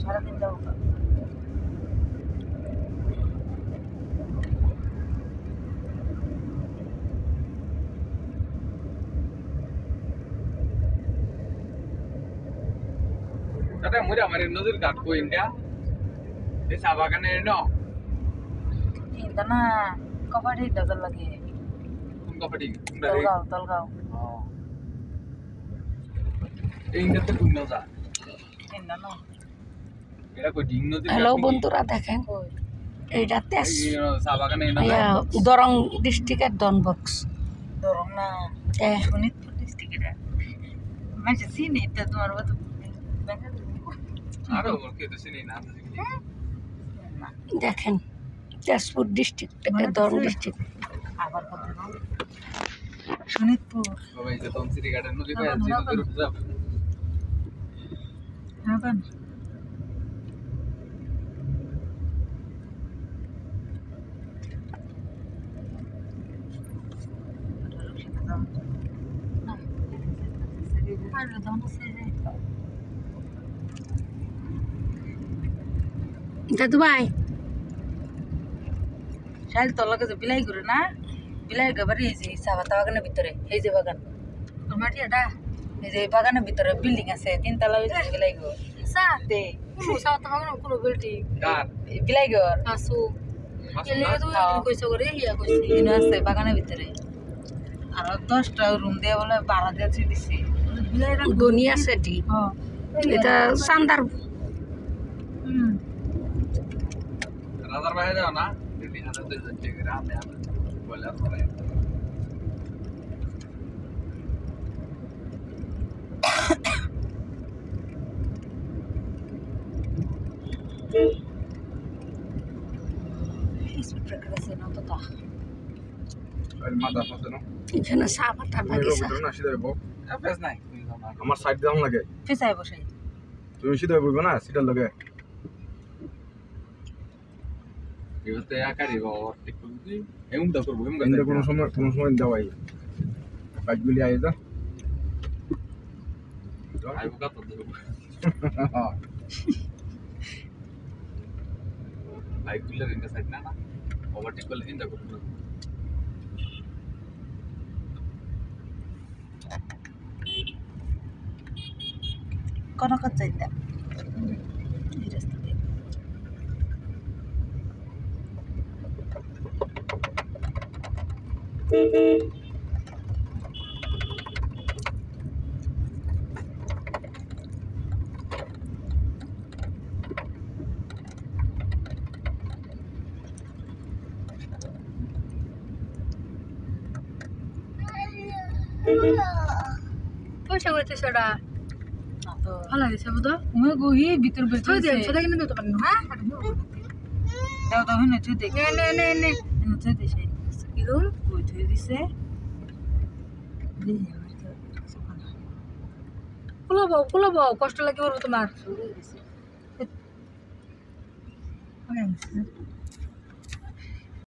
সারাদিন যাবো Ada muda mari nuzul kat ko India. Di Sabakan ini no. Inta na kabadi dagal lagi. Kung kapadi. Tolgao. Oh. India তো কোন না Inta no. এটা কই ding নদী হ্যালো বন্ধুরা দেখেন এইটা তেজ সাবাগানে দরং ডিস্ট্রিক্টের Don Bosco Dorong na. Shonitpur district এটা মানে চিনি এটা তোমার মতো আরো ওকে তো চিনি না দেখেন তেজপুর ডিস্ট্রিক্ট দরং ডিস্ট্রিক্ট আবার কত শোনিতপুর বাবা এই যে তমসিরি গার্ডেন নদী কই আছে নদীর উপর যাবে হ্যাঁ বান দাদু ভাই শাল তলাকে যে বিলাই করে না বিলাই গাবারি এই যে সাবাতা বাগানের ভিতরে এই যে বাগান মাটি এটা এই যে বাগানের ভিতরে বিল্ডিং আছে তিনতলা হইছে বিলাই গো সাতে সাবাতা বাগানের কোনো বিল্ডিং কার বিলাই গো আসু এলে তো কইছো করে ইয়া কইছি ইনো আছে বাগানের ভিতরে আর 10টা রুম দিয়ে বলে 12 দিয়ে দিছি বিলাই গনি আছে ডি হ্যাঁ এটা সান্দার রাজার বাইরে যাও না দিদি হাতে তো যাচ্ছে রাতে আমরা বলে আসলে মাথা ফাসে না এখানে সাবাতা বাগিচা না সিধা বউ এফএস নাই আমার সাইড দাম লাগে ফেসাই বসাই তুমি সিধা বইবে না সিটার লাগে ইউতে আকারি বাবা ঠিক করবি এমন দা করব এমন কিন্তু কোনো সময় দেওয়াই কাজগুলি আই যা আইবো কত দেব আইগুলা রিন্ডা সাইড না ওভারটেক করলে চিন্তা করব কোন কত চাইতা এই রাস্তা দিয়ে পয়সা করতে সেটা ভালো হয়েছে বুঝো তুমি গহি ভিতর বের থই দেন সেটা কিন্তু তো পারেন হ্যাঁ দাও দাও হিনে তুই দেখ নে তুই দিছে ইদু কই তুই দিছে কুলো বাও কষ্ট লাগে বলবো তোমার